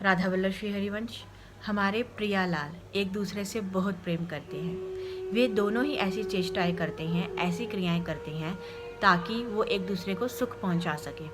राधा वल्लभ श्री हरिवंश। हमारे प्रियालाल एक दूसरे से बहुत प्रेम करते हैं। वे दोनों ही ऐसी चेष्टाएं करते हैं, ऐसी क्रियाएं करते हैं ताकि वो एक दूसरे को सुख पहुंचा सके।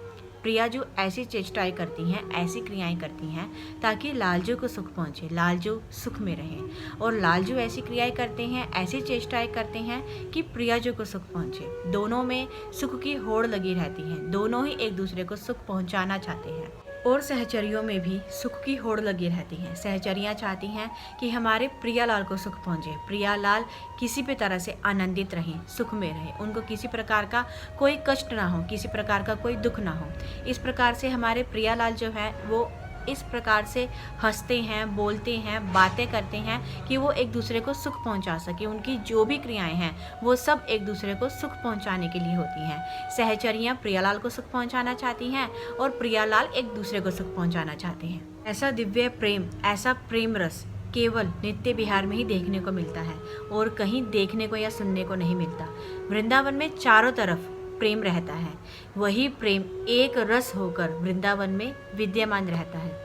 प्रिया जो ऐसी चेष्टाएं करती हैं, ऐसी क्रियाएं करती हैं ताकि लालजू को सुख पहुंचे, लालजू सुख में रहे। और लालजू ऐसी क्रियाएं करते हैं, ऐसी चेष्टाएं करते हैं कि प्रियाजू को सुख पहुंचे। दोनों में सुख की होड़ लगी रहती है, दोनों ही एक दूसरे को सुख पहुंचाना चाहते हैं। और सहचरियों में भी सुख की होड़ लगी रहती है। सहचरियाँ चाहती हैं कि हमारे प्रियालाल को सुख पहुंचे, प्रियालाल किसी भी तरह से आनंदित रहें, सुख में रहें, उनको किसी प्रकार का कोई कष्ट ना हो, किसी प्रकार का कोई दुख ना हो। इस प्रकार से हमारे प्रियालाल जो है वो इस प्रकार से हंसते हैं, बोलते हैं, बातें करते हैं कि वो एक दूसरे को सुख पहुंचा सके। उनकी जो भी क्रियाएं हैं वो सब एक दूसरे को सुख पहुंचाने के लिए होती हैं। सहचरियाँ प्रियालाल को सुख पहुंचाना चाहती हैं और प्रियालाल एक दूसरे को सुख पहुंचाना चाहते हैं। ऐसा दिव्य प्रेम, ऐसा प्रेम रस केवल नित्य विहार में ही देखने को मिलता है और कहीं देखने को या सुनने को नहीं मिलता। वृंदावन में चारों तरफ प्रेम रहता है, वही प्रेम एक रस होकर वृंदावन में विद्यमान रहता है।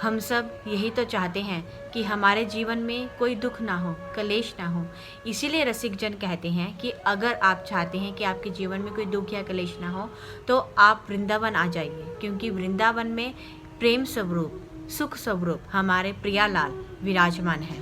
हम सब यही तो चाहते हैं कि हमारे जीवन में कोई दुख ना हो, कलेश ना हो। इसीलिए रसिक जन कहते हैं कि अगर आप चाहते हैं कि आपके जीवन में कोई दुख या कलेश ना हो तो आप वृंदावन आ जाइए, क्योंकि वृंदावन में प्रेम स्वरूप, सुख स्वरूप हमारे प्रियालाल विराजमान है।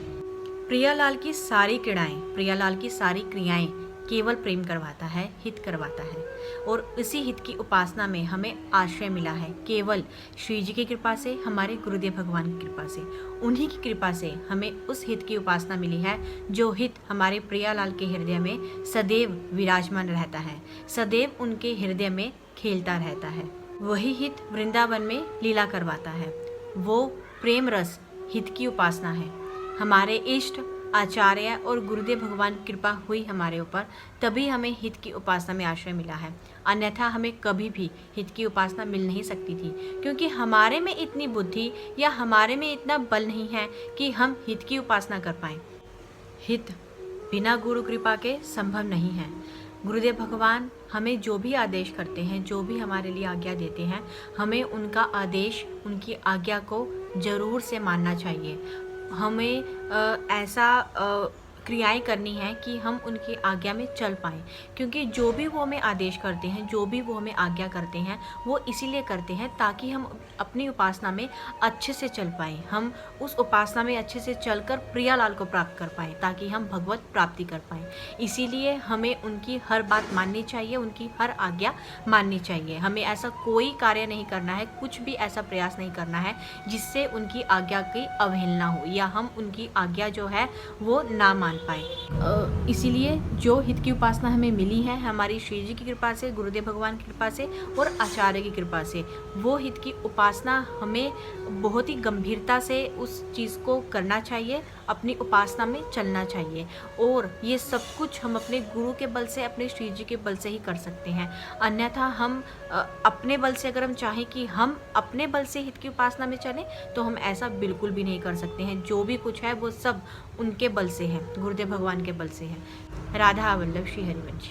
प्रियालाल की सारी क्रियाएं, प्रियालाल की सारी क्रियाएं केवल प्रेम करवाता है, हित करवाता है। और इसी हित की उपासना में हमें आश्रय मिला है, केवल श्री जी की कृपा से, हमारे गुरुदेव भगवान की कृपा से। उन्हीं की कृपा से हमें उस हित की उपासना मिली है जो हित हमारे प्रियालाल के हृदय में सदैव विराजमान रहता है, सदैव उनके हृदय में खेलता रहता है। वही हित वृंदावन में लीला करवाता है। वो प्रेम रस हित की उपासना है। हमारे इष्ट आचार्य और गुरुदेव भगवान की कृपा हुई हमारे ऊपर, तभी हमें हित की उपासना में आश्रय मिला है। अन्यथा हमें कभी भी हित की उपासना मिल नहीं सकती थी, क्योंकि हमारे में इतनी बुद्धि या हमारे में इतना बल नहीं है कि हम हित की उपासना कर पाएं। हित बिना गुरु कृपा के संभव नहीं है। गुरुदेव भगवान हमें जो भी आदेश करते हैं, जो भी हमारे लिए आज्ञा देते हैं, हमें उनका आदेश, उनकी आज्ञा को जरूर से मानना चाहिए। हमें ऐसा क्रियाएं करनी है कि हम उनकी आज्ञा में चल पाएँ, क्योंकि जो भी वो हमें आदेश करते हैं, जो भी वो हमें आज्ञा करते हैं, वो इसीलिए करते हैं ताकि हम अपनी उपासना में अच्छे से चल पाएँ, हम उस उपासना में अच्छे से चलकर प्रियालाल को प्राप्त कर पाएँ, ताकि हम भगवत प्राप्ति कर पाएँ। इसीलिए हमें उनकी हर बात माननी चाहिए, उनकी हर आज्ञा माननी चाहिए। हमें ऐसा कोई कार्य नहीं करना है, कुछ भी ऐसा प्रयास नहीं करना है जिससे उनकी आज्ञा की अवहेलना हो या हम उनकी आज्ञा जो है वो ना मान पाए। इसीलिए जो हित की उपासना हमें मिली है हमारी श्री जी की कृपा से, गुरुदेव भगवान की कृपा से और आचार्य की कृपा से, वो हित की उपासना हमें बहुत ही गंभीरता से उस चीज़ को करना चाहिए, अपनी उपासना में चलना चाहिए। और ये सब कुछ हम अपने गुरु के बल से, अपने श्री जी के बल से ही कर सकते हैं। अन्यथा हम अपने बल से, अगर हम चाहें कि हम अपने बल से हित की उपासना में चलें तो हम ऐसा बिल्कुल भी नहीं कर सकते हैं। जो भी कुछ है वो सब उनके बल से है, गुरुदेव भगवान के बल से है। राधा वल्लभ श्री हरिवंश।